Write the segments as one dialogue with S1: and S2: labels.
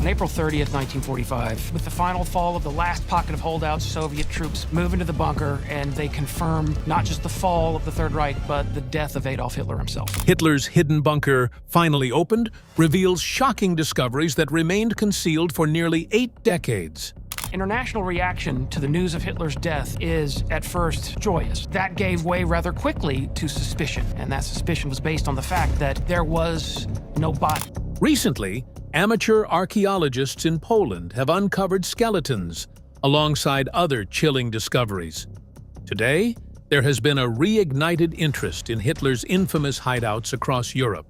S1: On April 30th, 1945, with the final fall of the last pocket of holdouts, Soviet troops move into the bunker, and they confirm not just the fall of the Third Reich, but the death of Adolf Hitler himself.
S2: Hitler's hidden bunker, finally opened, reveals shocking discoveries that remained concealed for nearly 8 decades.
S1: International reaction to the news of Hitler's death is, at first, joyous. That gave way rather quickly to suspicion, and that suspicion was based on the fact that there was no body.
S2: Recently, amateur archeologists in Poland have uncovered skeletons, alongside other chilling discoveries. Today, there has been a reignited interest in Hitler's infamous hideouts across Europe.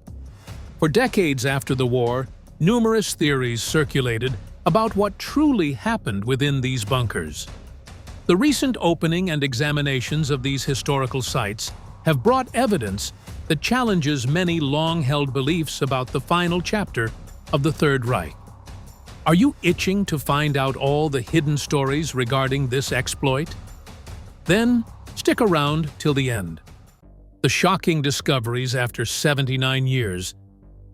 S2: For decades after the war, numerous theories circulated about what truly happened within these bunkers. The recent opening and examinations of these historical sites have brought evidence that challenges many long-held beliefs about the final chapter of the Third Reich. Are you itching to find out all the hidden stories regarding this exploit? Then, stick around till the end. The shocking discoveries after 79 years.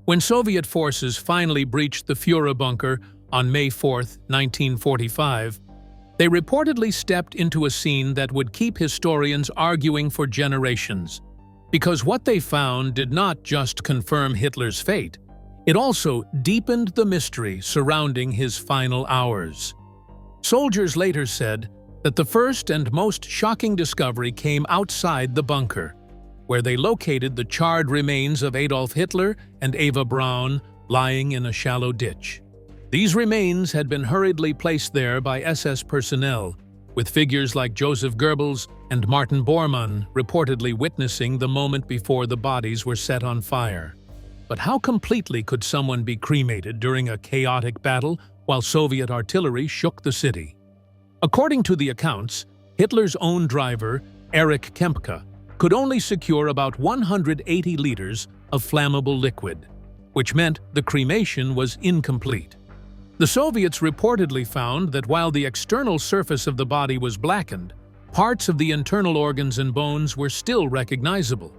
S2: When Soviet forces finally breached the Führer bunker on May 4, 1945, they reportedly stepped into a scene that would keep historians arguing for generations. Because what they found did not just confirm Hitler's fate, it also deepened the mystery surrounding his final hours. Soldiers later said that the first and most shocking discovery came outside the bunker, where they located the charred remains of Adolf Hitler and Eva Braun lying in a shallow ditch. These remains had been hurriedly placed there by SS personnel, with figures like Joseph Goebbels and Martin Bormann reportedly witnessing the moment before the bodies were set on fire. But how completely could someone be cremated during a chaotic battle while Soviet artillery shook the city? According to the accounts, Hitler's own driver, Erich Kempka, could only secure about 180 liters of flammable liquid, which meant the cremation was incomplete. The Soviets reportedly found that while the external surface of the body was blackened, parts of the internal organs and bones were still recognizable.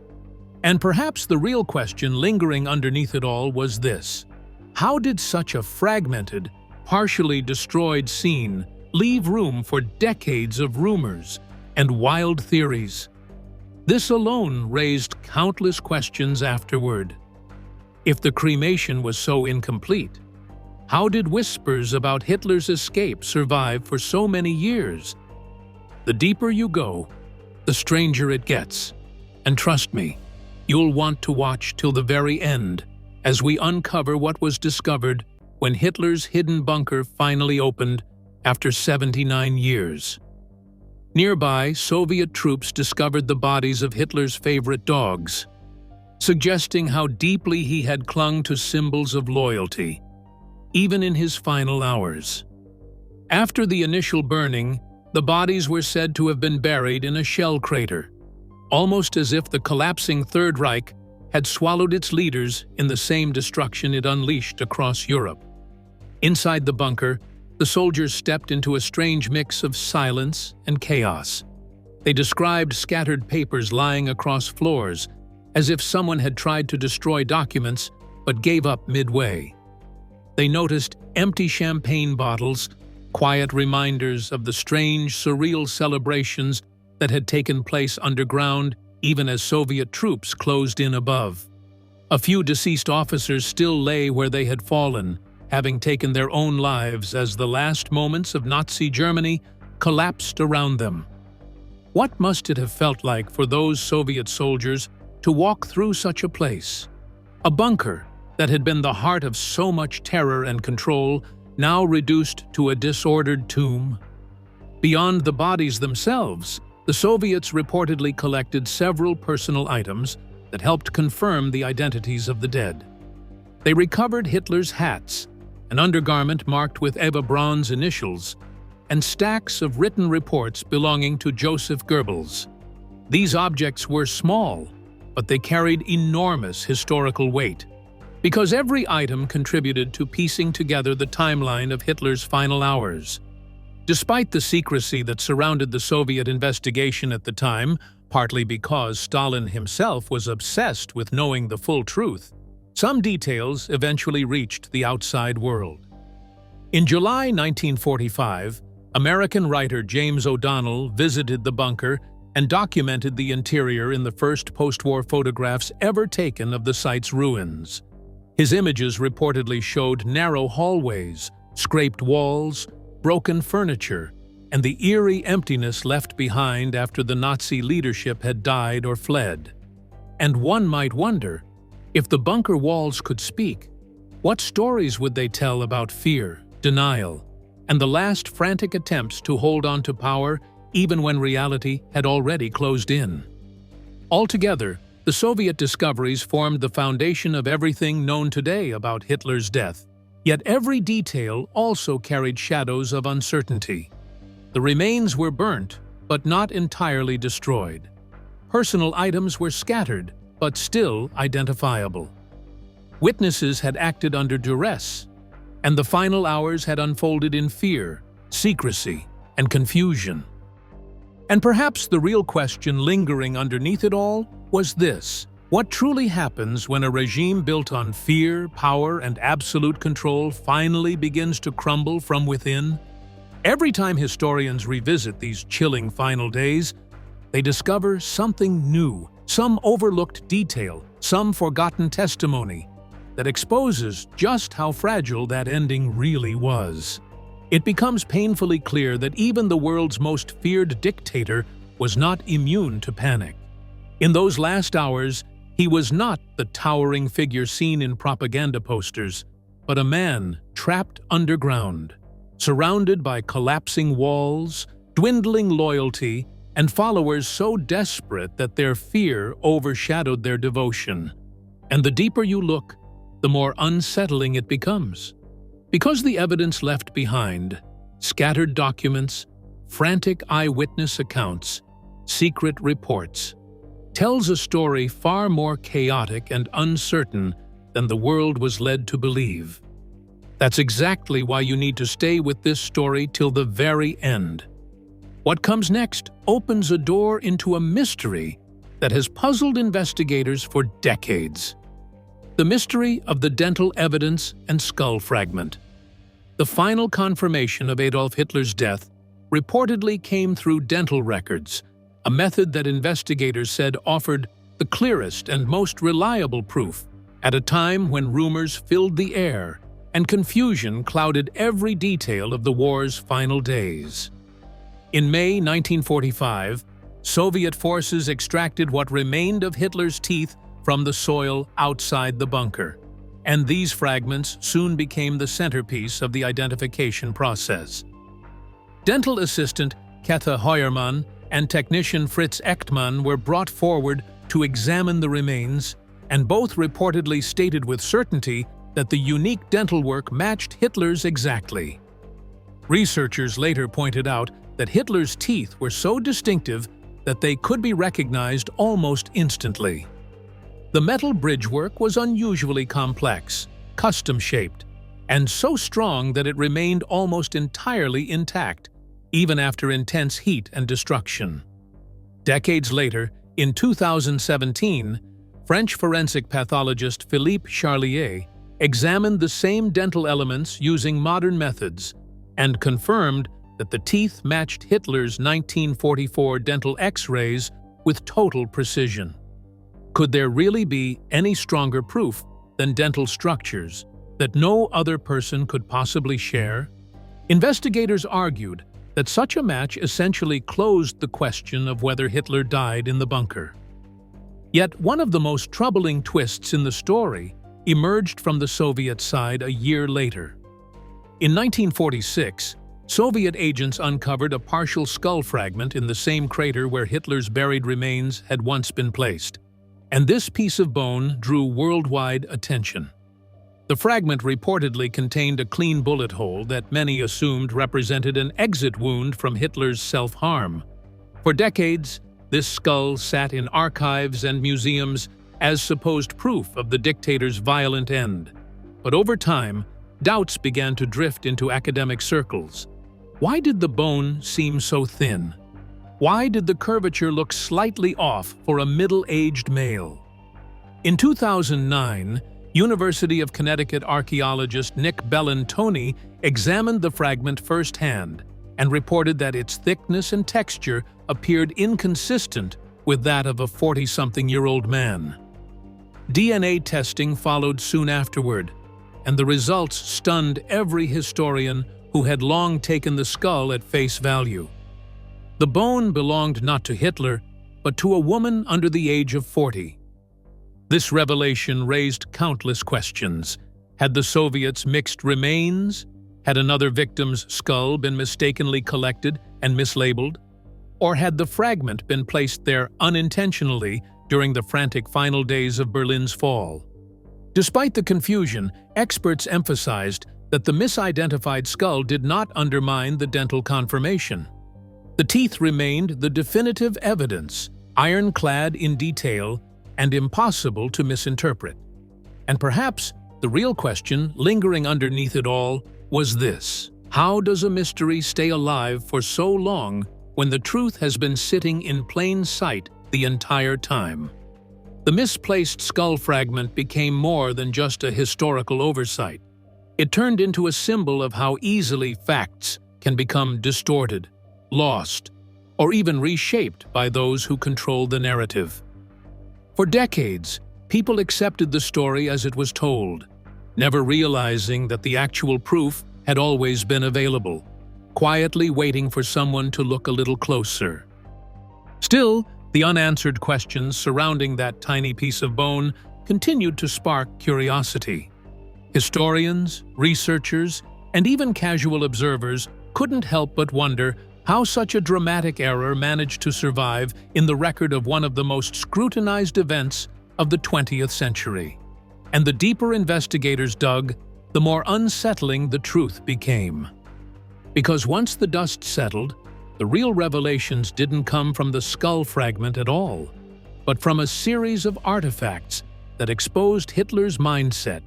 S2: And perhaps the real question lingering underneath it all was this: how did such a fragmented, partially destroyed scene leave room for decades of rumors and wild theories? This alone raised countless questions afterward. If the cremation was so incomplete, how did whispers about Hitler's escape survive for so many years? The deeper you go, the stranger it gets. And trust me, you'll want to watch till the very end as we uncover what was discovered when Hitler's hidden bunker finally opened after 79 years. Nearby, Soviet troops discovered the bodies of Hitler's favorite dogs, suggesting how deeply he had clung to symbols of loyalty, even in his final hours. After the initial burning, the bodies were said to have been buried in a shell crater, almost as if the collapsing Third Reich had swallowed its leaders in the same destruction it unleashed across Europe. Inside the bunker, the soldiers stepped into a strange mix of silence and chaos. They described scattered papers lying across floors, as if someone had tried to destroy documents but gave up midway. They noticed empty champagne bottles, quiet reminders of the strange, surreal celebrations that had taken place underground even as Soviet troops closed in above. A few deceased officers still lay where they had fallen, having taken their own lives as the last moments of Nazi Germany collapsed around them. What must it have felt like for those Soviet soldiers to walk through such a place? A bunker that had been the heart of so much terror and control, now reduced to a disordered tomb. Beyond the bodies themselves, the Soviets reportedly collected several personal items that helped confirm the identities of the dead. They recovered Hitler's hats, an undergarment marked with Eva Braun's initials, and stacks of written reports belonging to Joseph Goebbels. These objects were small, but they carried enormous historical weight, because every item contributed to piecing together the timeline of Hitler's final hours. Despite the secrecy that surrounded the Soviet investigation at the time, partly because Stalin himself was obsessed with knowing the full truth, some details eventually reached the outside world. In July 1945, American writer James O'Donnell visited the bunker and documented the interior in the first post-war photographs ever taken of the site's ruins. His images reportedly showed narrow hallways, scraped walls, broken furniture, and the eerie emptiness left behind after the Nazi leadership had died or fled. And one might wonder, if the bunker walls could speak, what stories would they tell about fear, denial, and the last frantic attempts to hold on to power even when reality had already closed in? Altogether, the Soviet discoveries formed the foundation of everything known today about Hitler's death. Yet every detail also carried shadows of uncertainty. The remains were burnt, but not entirely destroyed. Personal items were scattered, but still identifiable. Witnesses had acted under duress, and the final hours had unfolded in fear, secrecy, and confusion. And perhaps the real question lingering underneath it all was this: what truly happens when a regime built on fear, power, and absolute control finally begins to crumble from within? Every time historians revisit these chilling final days, they discover something new, some overlooked detail, some forgotten testimony that exposes just how fragile that ending really was. It becomes painfully clear that even the world's most feared dictator was not immune to panic. In those last hours, he was not the towering figure seen in propaganda posters, but a man trapped underground, surrounded by collapsing walls, dwindling loyalty, and followers so desperate that their fear overshadowed their devotion. And the deeper you look, the more unsettling it becomes. Because the evidence left behind, scattered documents, frantic eyewitness accounts, secret reports, tells a story far more chaotic and uncertain than the world was led to believe. That's exactly why you need to stay with this story till the very end. What comes next opens a door into a mystery that has puzzled investigators for decades. The mystery of the dental evidence and skull fragment. The final confirmation of Adolf Hitler's death reportedly came through dental records, a method that investigators said offered the clearest and most reliable proof at a time when rumors filled the air and confusion clouded every detail of the war's final days. In May 1945, Soviet forces extracted what remained of Hitler's teeth from the soil outside the bunker, and these fragments soon became the centerpiece of the identification process. Dental assistant Käthe Heuermann and technician Fritz Echtmann were brought forward to examine the remains, and both reportedly stated with certainty that the unique dental work matched Hitler's exactly. Researchers later pointed out that Hitler's teeth were so distinctive that they could be recognized almost instantly. The metal bridgework was unusually complex, custom-shaped, and so strong that it remained almost entirely intact, even after intense heat and destruction. Decades later, in 2017, French forensic pathologist Philippe Charlier examined the same dental elements using modern methods and confirmed that the teeth matched Hitler's 1944 dental X-rays with total precision. Could there really be any stronger proof than dental structures that no other person could possibly share? Investigators argued that such a match essentially closed the question of whether Hitler died in the bunker. Yet one of the most troubling twists in the story emerged from the Soviet side a year later. In 1946, Soviet agents uncovered a partial skull fragment in the same crater where Hitler's buried remains had once been placed, and this piece of bone drew worldwide attention. The fragment reportedly contained a clean bullet hole that many assumed represented an exit wound from Hitler's self-harm. For decades, this skull sat in archives and museums as supposed proof of the dictator's violent end. But over time, doubts began to drift into academic circles. Why did the bone seem so thin? Why did the curvature look slightly off for a middle-aged male? In 2009, University of Connecticut archaeologist Nick Bellantoni examined the fragment firsthand and reported that its thickness and texture appeared inconsistent with that of a 40-something-year-old man. DNA testing followed soon afterward, and the results stunned every historian who had long taken the skull at face value. The bone belonged not to Hitler, but to a woman under the age of 40. This revelation raised countless questions. Had the Soviets mixed remains? Had another victim's skull been mistakenly collected and mislabeled? Or had the fragment been placed there unintentionally during the frantic final days of Berlin's fall? Despite the confusion, experts emphasized that the misidentified skull did not undermine the dental confirmation. The teeth remained the definitive evidence, ironclad in detail and impossible to misinterpret. And perhaps the real question lingering underneath it all was this: how does a mystery stay alive for so long when the truth has been sitting in plain sight the entire time? The misplaced skull fragment became more than just a historical oversight. It turned into a symbol of how easily facts can become distorted, lost, or even reshaped by those who control the narrative. For decades, people accepted the story as it was told, never realizing that the actual proof had always been available, quietly waiting for someone to look a little closer. Still, the unanswered questions surrounding that tiny piece of bone continued to spark curiosity. Historians, researchers, and even casual observers couldn't help but wonder how such a dramatic error managed to survive in the record of one of the most scrutinized events of the 20th century. And the deeper investigators dug, the more unsettling the truth became. Because once the dust settled, the real revelations didn't come from the skull fragment at all, but from a series of artifacts that exposed Hitler's mindset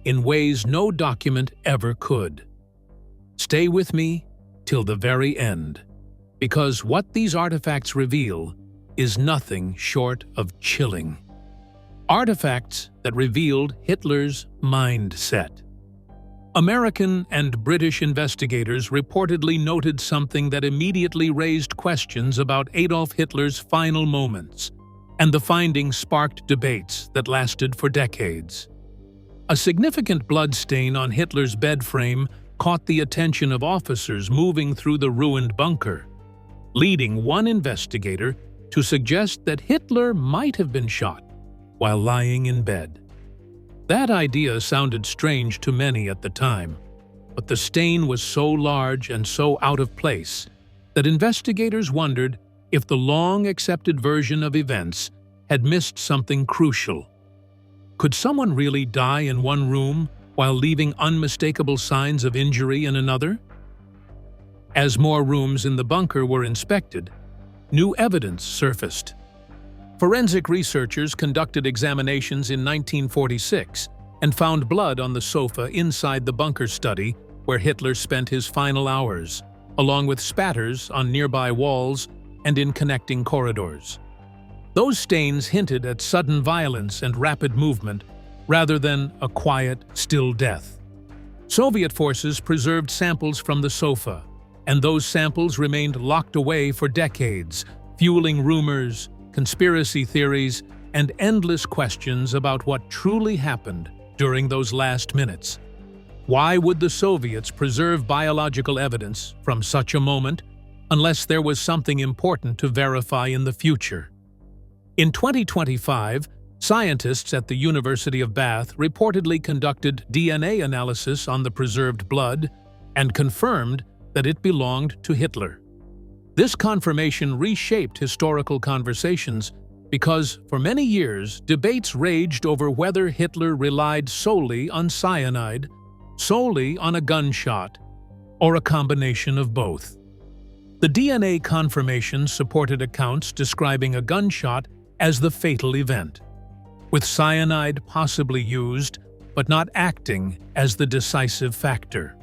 S2: in ways no document ever could. Stay with me till the very end, because what these artifacts reveal is nothing short of chilling. Artifacts that revealed Hitler's mindset. American and British investigators reportedly noted something that immediately raised questions about Adolf Hitler's final moments, and the findings sparked debates that lasted for decades. A significant blood stain on Hitler's bed frame caught the attention of officers moving through the ruined bunker, leading one investigator to suggest that Hitler might have been shot while lying in bed. That idea sounded strange to many at the time, but the stain was so large and so out of place that investigators wondered if the long-accepted version of events had missed something crucial. Could someone really die in one room while leaving unmistakable signs of injury in another? As more rooms in the bunker were inspected, new evidence surfaced. Forensic researchers conducted examinations in 1946 and found blood on the sofa inside the bunker study where Hitler spent his final hours, along with spatters on nearby walls and in connecting corridors. Those stains hinted at sudden violence and rapid movement rather than a quiet, still death. Soviet forces preserved samples from the sofa, and those samples remained locked away for decades, fueling rumors, conspiracy theories, and endless questions about what truly happened during those last minutes. Why would the Soviets preserve biological evidence from such a moment unless there was something important to verify in the future? In 2025, scientists at the University of Bath reportedly conducted DNA analysis on the preserved blood and confirmed that it belonged to Hitler. This confirmation reshaped historical conversations because, for many years, debates raged over whether Hitler relied solely on cyanide, solely on a gunshot, or a combination of both. The DNA confirmation supported accounts describing a gunshot as the fatal event, with cyanide possibly used but not acting as the decisive factor.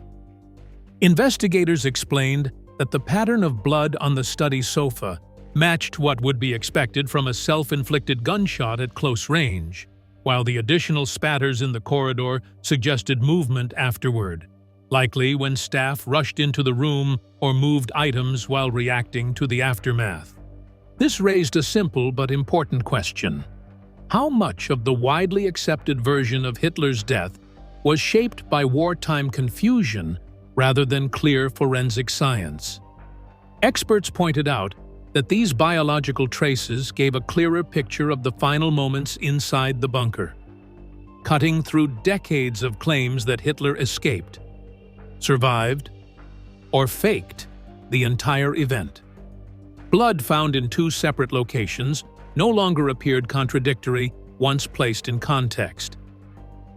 S2: Investigators explained that the pattern of blood on the study sofa matched what would be expected from a self-inflicted gunshot at close range, while the additional spatters in the corridor suggested movement afterward, likely when staff rushed into the room or moved items while reacting to the aftermath. This raised a simple but important question. How much of the widely accepted version of Hitler's death was shaped by wartime confusion rather than clear forensic science? Experts pointed out that these biological traces gave a clearer picture of the final moments inside the bunker, cutting through decades of claims that Hitler escaped, survived, or faked the entire event. Blood found in two separate locations no longer appeared contradictory once placed in context,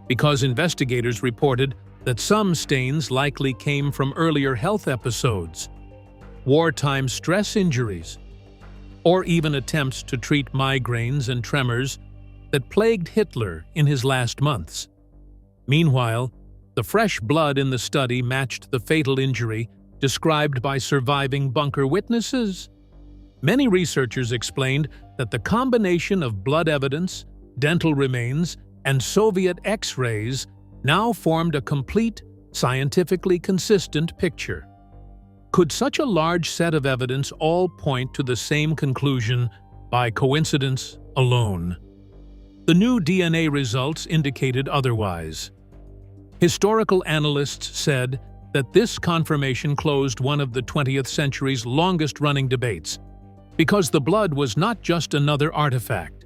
S2: because investigators reported that some stains likely came from earlier health episodes, wartime stress injuries, or even attempts to treat migraines and tremors that plagued Hitler in his last months. Meanwhile, the fresh blood in the study matched the fatal injury described by surviving bunker witnesses. Many researchers explained that the combination of blood evidence, dental remains, and Soviet X-rays now formed a complete, scientifically consistent picture. Could such a large set of evidence all point to the same conclusion by coincidence alone? The new DNA results indicated otherwise. Historical analysts said that this confirmation closed one of the 20th century's longest-running debates, because the blood was not just another artifact.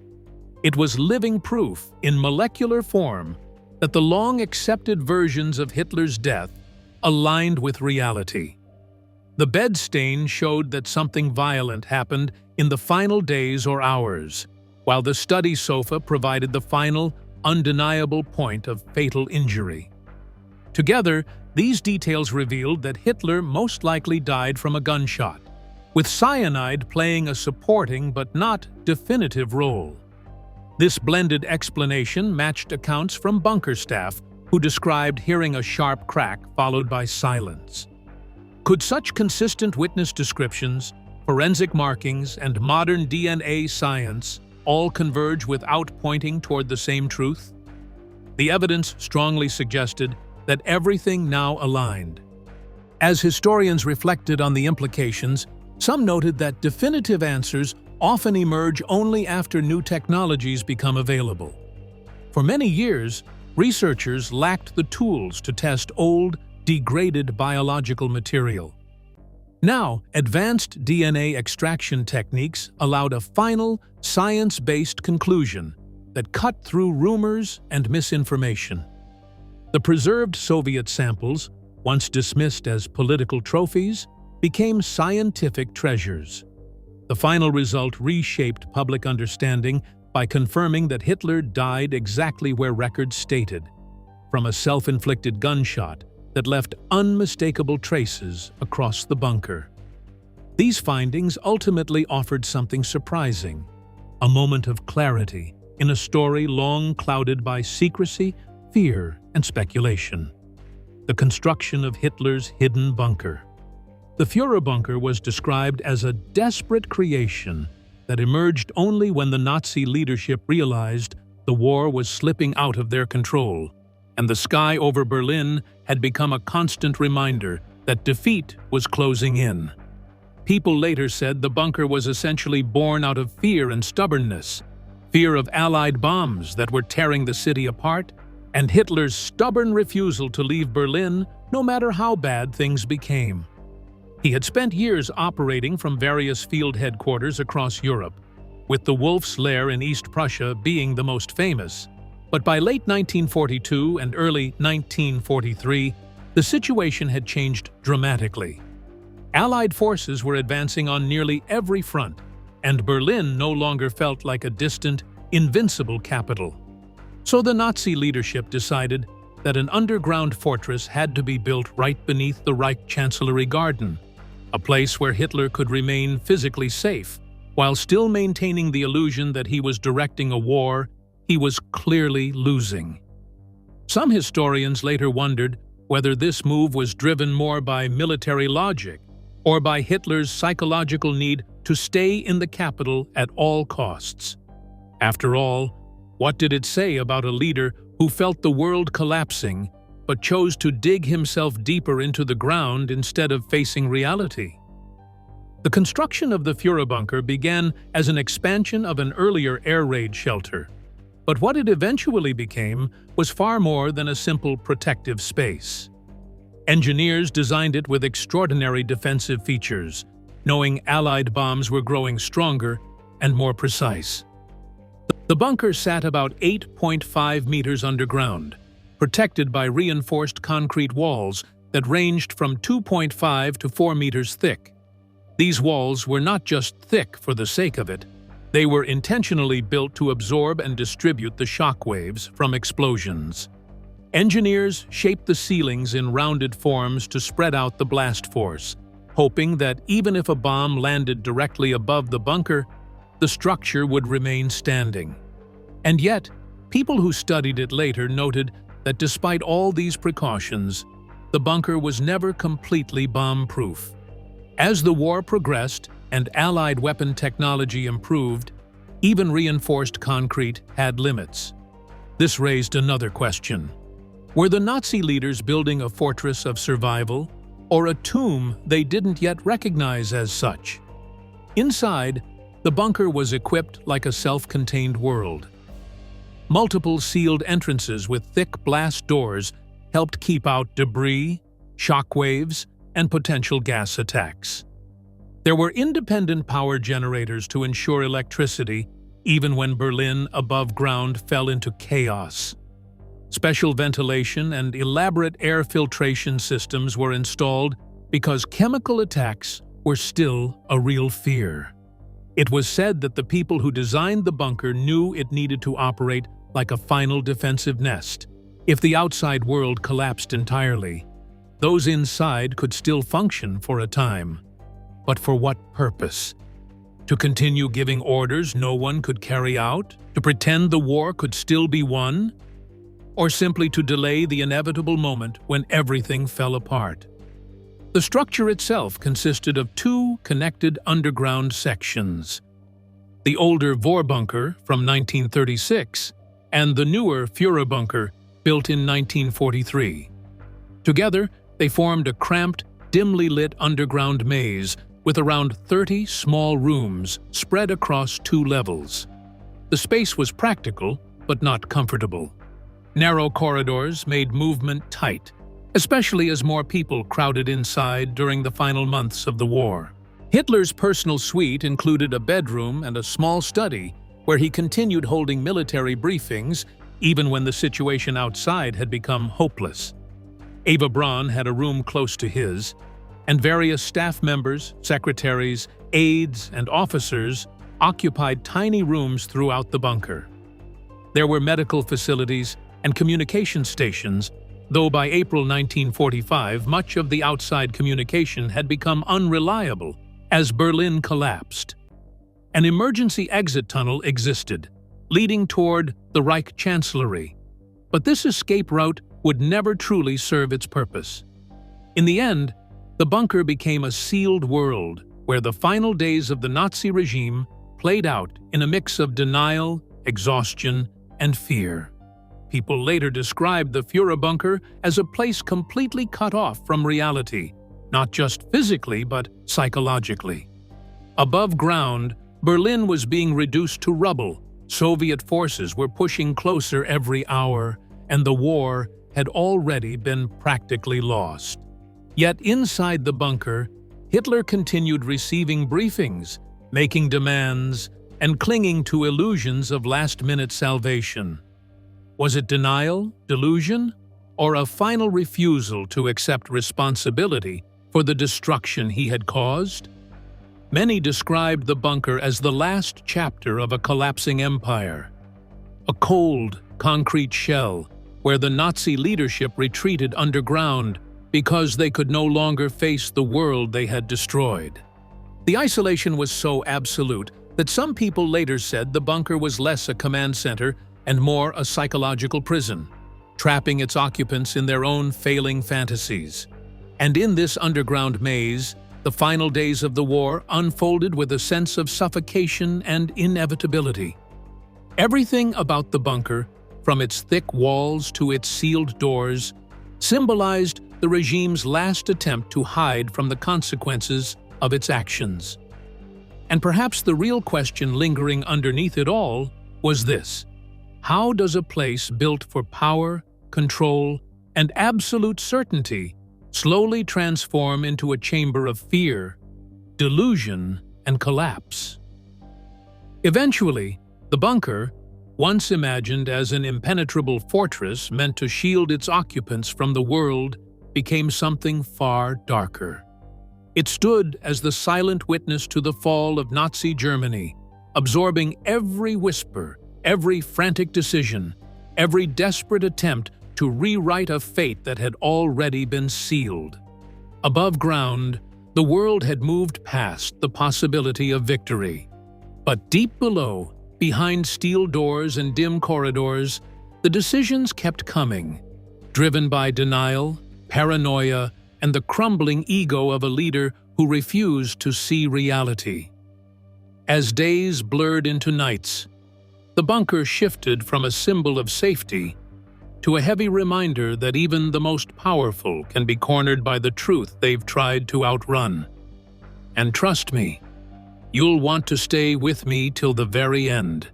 S2: It was living proof, in molecular form, that the long-accepted versions of Hitler's death aligned with reality. The bed stain showed that something violent happened in the final days or hours, while the study sofa provided the final, undeniable point of fatal injury. Together, these details revealed that Hitler most likely died from a gunshot, with cyanide playing a supporting but not definitive role. This blended explanation matched accounts from bunker staff who described hearing a sharp crack followed by silence. Could such consistent witness descriptions, forensic markings, and modern DNA science all converge without pointing toward the same truth? The evidence strongly suggested that everything now aligned. As historians reflected on the implications, some noted that definitive answers often emerge only after new technologies become available. For many years, researchers lacked the tools to test old, degraded biological material. Now, advanced DNA extraction techniques allowed a final, science-based conclusion that cut through rumors and misinformation. The preserved Soviet samples, once dismissed as political trophies, became scientific treasures. The final result reshaped public understanding by confirming that Hitler died exactly where records stated, from a self-inflicted gunshot that left unmistakable traces across the bunker. These findings ultimately offered something surprising, a moment of clarity in a story long clouded by secrecy, fear, and speculation. The construction of Hitler's hidden bunker. The Führer bunker was described as a desperate creation that emerged only when the Nazi leadership realized the war was slipping out of their control, and the sky over Berlin had become a constant reminder that defeat was closing in. People later said the bunker was essentially born out of fear and stubbornness, fear of Allied bombs that were tearing the city apart, and Hitler's stubborn refusal to leave Berlin no matter how bad things became. He had spent years operating from various field headquarters across Europe, with the Wolf's Lair in East Prussia being the most famous. But by late 1942 and early 1943, the situation had changed dramatically. Allied forces were advancing on nearly every front, and Berlin no longer felt like a distant, invincible capital. So the Nazi leadership decided that an underground fortress had to be built right beneath the Reich Chancellery Garden, a place where Hitler could remain physically safe, while still maintaining the illusion that he was directing a war he was clearly losing. Some historians later wondered whether this move was driven more by military logic or by Hitler's psychological need to stay in the capital at all costs. After all, What did it say about a leader who felt the world collapsing but chose to dig himself deeper into the ground instead of facing reality? The construction of the Führerbunker began as an expansion of an earlier air raid shelter, but what it eventually became was far more than a simple protective space. Engineers designed it with extraordinary defensive features, knowing Allied bombs were growing stronger and more precise. The bunker sat about 8.5 meters underground, protected by reinforced concrete walls that ranged from 2.5 to 4 meters thick. These walls were not just thick for the sake of it. They were intentionally built to absorb and distribute the shock waves from explosions. Engineers shaped the ceilings in rounded forms to spread out the blast force, hoping that even if a bomb landed directly above the bunker, the structure would remain standing. And yet, people who studied it later noted that despite all these precautions, the bunker was never completely bomb-proof. As the war progressed and Allied weapon technology improved, even reinforced concrete had limits. This raised another question. Were the Nazi leaders building a fortress of survival, or a tomb they didn't yet recognize as such? Inside, the bunker was equipped like a self-contained world. Multiple sealed entrances with thick blast doors helped keep out debris, shockwaves, and potential gas attacks. There were independent power generators to ensure electricity, even when Berlin above ground fell into chaos. Special ventilation and elaborate air filtration systems were installed because chemical attacks were still a real fear. It was said that the people who designed the bunker knew it needed to operate like a final defensive nest. If the outside world collapsed entirely, those inside could still function for a time. But for what purpose? To continue giving orders no one could carry out? To pretend the war could still be won? Or simply to delay the inevitable moment when everything fell apart? The structure itself consisted of two connected underground sections: the older Vorbunker from 1936 and the newer Führerbunker built in 1943. Together, they formed a cramped, dimly lit underground maze with around 30 small rooms spread across 2 levels. The space was practical, but not comfortable. Narrow corridors made movement tight, especially as more people crowded inside during the final months of the war. Hitler's personal suite included a bedroom and a small study where he continued holding military briefings even when the situation outside had become hopeless. Eva Braun had a room close to his, and various staff members, secretaries, aides, and officers occupied tiny rooms throughout the bunker. There were medical facilities and communication stations, though by April 1945 much of the outside communication had become unreliable as Berlin collapsed. An emergency exit tunnel existed, leading toward the Reich Chancellery, but this escape route would never truly serve its purpose. In the end, the bunker became a sealed world where the final days of the Nazi regime played out in a mix of denial, exhaustion, and fear. People later described the Führerbunker as a place completely cut off from reality, not just physically but psychologically. Above ground, Berlin was being reduced to rubble. Soviet forces were pushing closer every hour, and the war had already been practically lost. Yet inside the bunker, Hitler continued receiving briefings, making demands, and clinging to illusions of last-minute salvation. Was it denial, delusion, or a final refusal to accept responsibility for the destruction he had caused? Many described the bunker as the last chapter of a collapsing empire, a cold, concrete shell where the Nazi leadership retreated underground because they could no longer face the world they had destroyed. The isolation was so absolute that some people later said the bunker was less a command center and more a psychological prison, trapping its occupants in their own failing fantasies. And in this underground maze, the final days of the war unfolded with a sense of suffocation and inevitability. Everything about the bunker, from its thick walls to its sealed doors, symbolized the regime's last attempt to hide from the consequences of its actions. And perhaps the real question lingering underneath it all was this: how does a place built for power, control, and absolute certainty slowly transform into a chamber of fear, delusion, and collapse? Eventually, the bunker, once imagined as an impenetrable fortress meant to shield its occupants from the world, became something far darker. It stood as the silent witness to the fall of Nazi Germany, absorbing every whisper, every frantic decision, every desperate attempt to rewrite a fate that had already been sealed. Above ground, the world had moved past the possibility of victory. But deep below, behind steel doors and dim corridors, the decisions kept coming, driven by denial, paranoia, and the crumbling ego of a leader who refused to see reality. As days blurred into nights, the bunker shifted from a symbol of safety to a heavy reminder that even the most powerful can be cornered by the truth they've tried to outrun. And trust me, you'll want to stay with me till the very end,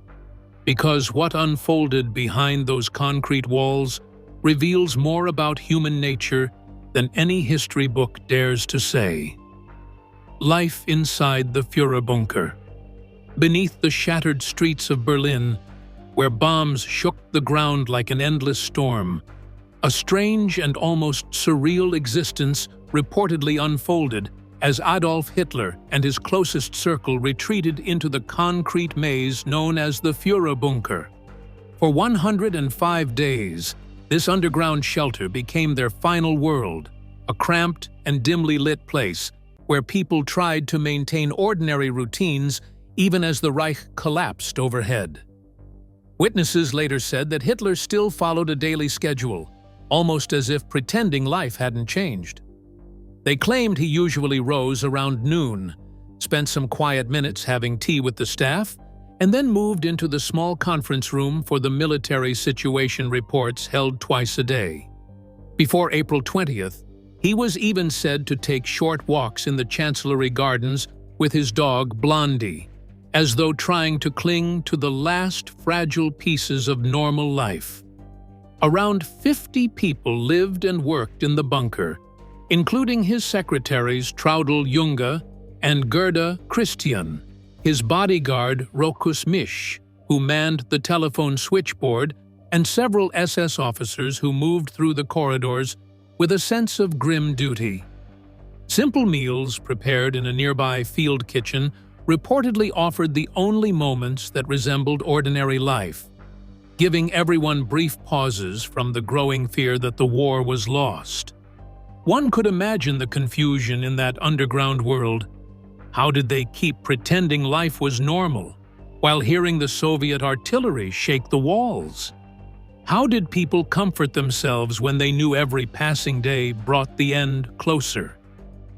S2: because what unfolded behind those concrete walls reveals more about human nature than any history book dares to say. Life inside the Führerbunker. Beneath the shattered streets of Berlin, where bombs shook the ground like an endless storm, a strange and almost surreal existence reportedly unfolded as Adolf Hitler and his closest circle retreated into the concrete maze known as the Führerbunker. For 105 days, this underground shelter became their final world, a cramped and dimly lit place where people tried to maintain ordinary routines even as the Reich collapsed overhead. Witnesses later said that Hitler still followed a daily schedule, almost as if pretending life hadn't changed. They claimed he usually rose around noon, spent some quiet minutes having tea with the staff, and then moved into the small conference room for the military situation reports held twice a day. Before April 20th, he was even said to take short walks in the Chancellery Gardens with his dog Blondie, as though trying to cling to the last fragile pieces of normal life. Around 50 people lived and worked in the bunker, including his secretaries Traudl Junge and Gerda Christian, his bodyguard Rokus Misch, who manned the telephone switchboard, and several SS officers who moved through the corridors with a sense of grim duty. Simple meals prepared in a nearby field kitchen reportedly offered the only moments that resembled ordinary life, giving everyone brief pauses from the growing fear that the war was lost. One could imagine the confusion in that underground world. How did they keep pretending life was normal while hearing the Soviet artillery shake the walls? How did people comfort themselves when they knew every passing day brought the end closer?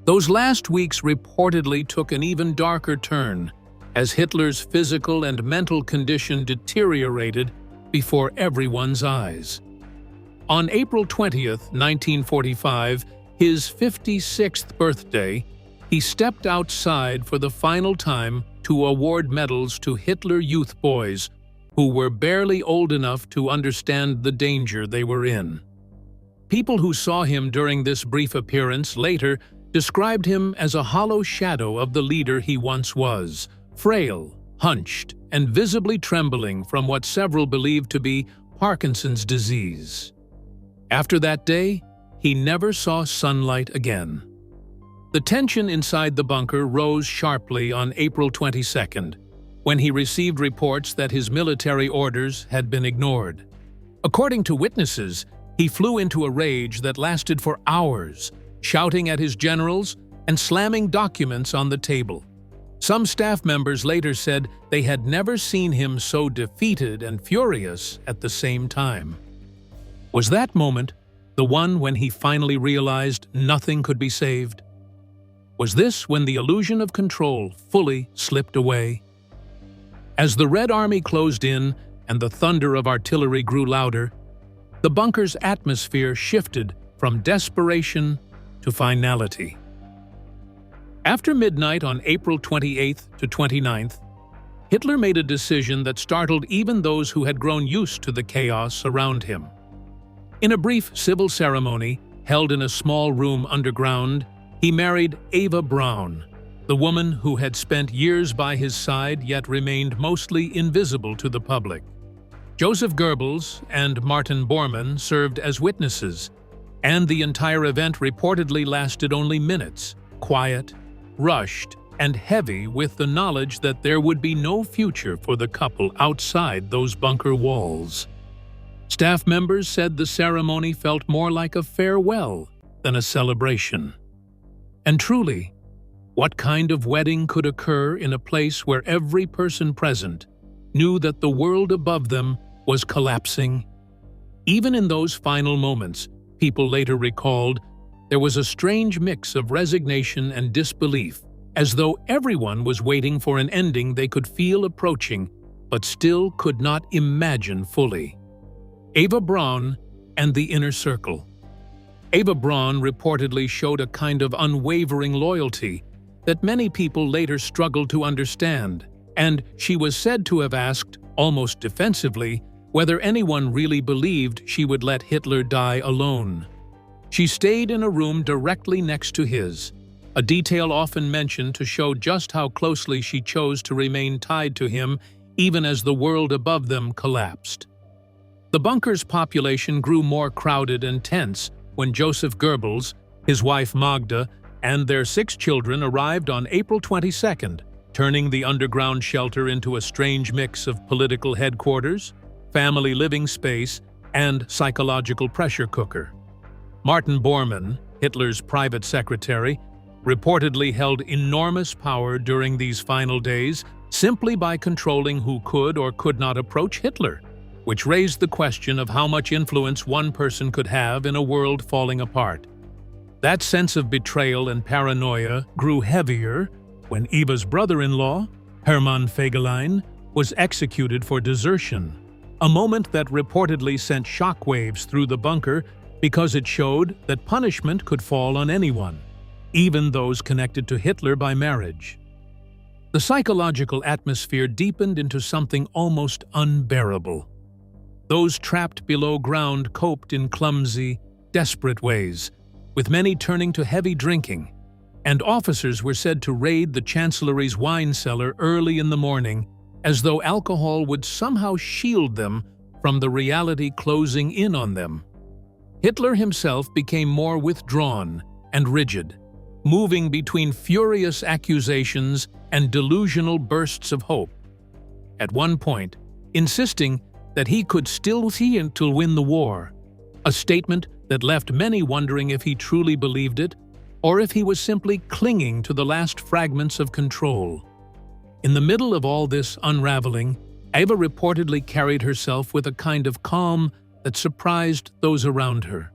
S2: Those last weeks reportedly took an even darker turn as Hitler's physical and mental condition deteriorated before everyone's eyes. On April 20th, 1945, his 56th birthday, he stepped outside for the final time to award medals to Hitler Youth boys who were barely old enough to understand the danger they were in. People who saw him during this brief appearance later described him as a hollow shadow of the leader he once was, frail, hunched, and visibly trembling from what several believed to be Parkinson's disease. After that day, he never saw sunlight again. The tension inside the bunker rose sharply on April 22nd, when he received reports that his military orders had been ignored. According to witnesses, he flew into a rage that lasted for hours, shouting at his generals and slamming documents on the table. Some staff members later said they had never seen him so defeated and furious at the same time. Was that moment the one when he finally realized nothing could be saved? Was this when the illusion of control fully slipped away? As the Red Army closed in, and the thunder of artillery grew louder, the bunker's atmosphere shifted from desperation to finality. After midnight on April 28th to 29th, Hitler made a decision that startled even those who had grown used to the chaos around him. In a brief civil ceremony held in a small room underground, he married Eva Braun, the woman who had spent years by his side yet remained mostly invisible to the public. Joseph Goebbels and Martin Bormann served as witnesses, and the entire event reportedly lasted only minutes, quiet, rushed, and heavy with the knowledge that there would be no future for the couple outside those bunker walls. Staff members said the ceremony felt more like a farewell than a celebration. And truly, what kind of wedding could occur in a place where every person present knew that the world above them was collapsing? Even in those final moments, people later recalled, there was a strange mix of resignation and disbelief, as though everyone was waiting for an ending they could feel approaching, but still could not imagine fully. Eva Braun and the Inner Circle. Eva Braun reportedly showed a kind of unwavering loyalty that many people later struggled to understand, and she was said to have asked, almost defensively, whether anyone really believed she would let Hitler die alone. She stayed in a room directly next to his, a detail often mentioned to show just how closely she chose to remain tied to him even as the world above them collapsed. The bunker's population grew more crowded and tense when Joseph Goebbels, his wife Magda, and their 6 children arrived on April 22nd, turning the underground shelter into a strange mix of political headquarters, family living space, and psychological pressure cooker. Martin Bormann, Hitler's private secretary, reportedly held enormous power during these final days simply by controlling who could or could not approach Hitler, which raised the question of how much influence one person could have in a world falling apart. That sense of betrayal and paranoia grew heavier when Eva's brother-in-law, Hermann Fegelein, was executed for desertion, a moment that reportedly sent shockwaves through the bunker because it showed that punishment could fall on anyone, even those connected to Hitler by marriage. The psychological atmosphere deepened into something almost unbearable. Those trapped below ground coped in clumsy, desperate ways, with many turning to heavy drinking, and officers were said to raid the Chancellery's wine cellar early in the morning, as though alcohol would somehow shield them from the reality closing in on them. Hitler himself became more withdrawn and rigid, moving between furious accusations and delusional bursts of hope. At one point, insisting that he could still see until win the war, a statement that left many wondering if he truly believed it or if he was simply clinging to the last fragments of control. In the middle of all this unraveling, Eva reportedly carried herself with a kind of calm that surprised those around her.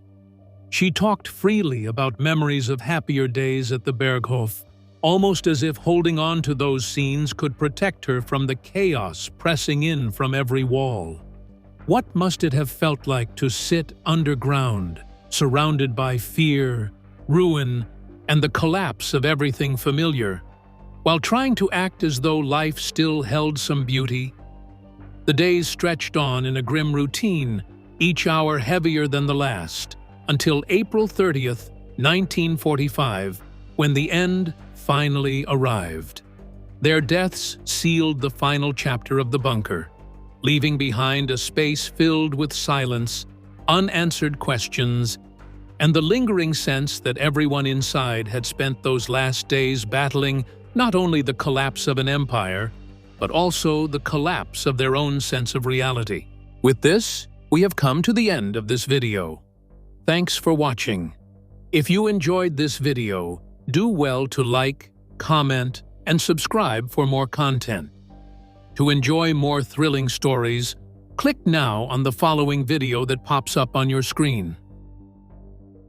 S2: She talked freely about memories of happier days at the Berghof, almost as if holding on to those scenes could protect her from the chaos pressing in from every wall. What must it have felt like to sit underground, surrounded by fear, ruin, and the collapse of everything familiar, while trying to act as though life still held some beauty? The days stretched on in a grim routine, each hour heavier than the last, until April 30th, 1945, when the end finally arrived. Their deaths sealed the final chapter of the bunker, leaving behind a space filled with silence, unanswered questions, and the lingering sense that everyone inside had spent those last days battling not only the collapse of an empire, but also the collapse of their own sense of reality. With this, we have come to the end of this video. Thanks for watching. If you enjoyed this video, do well to like, comment, and subscribe for more content. To enjoy more thrilling stories, click now on the following video that pops up on your screen.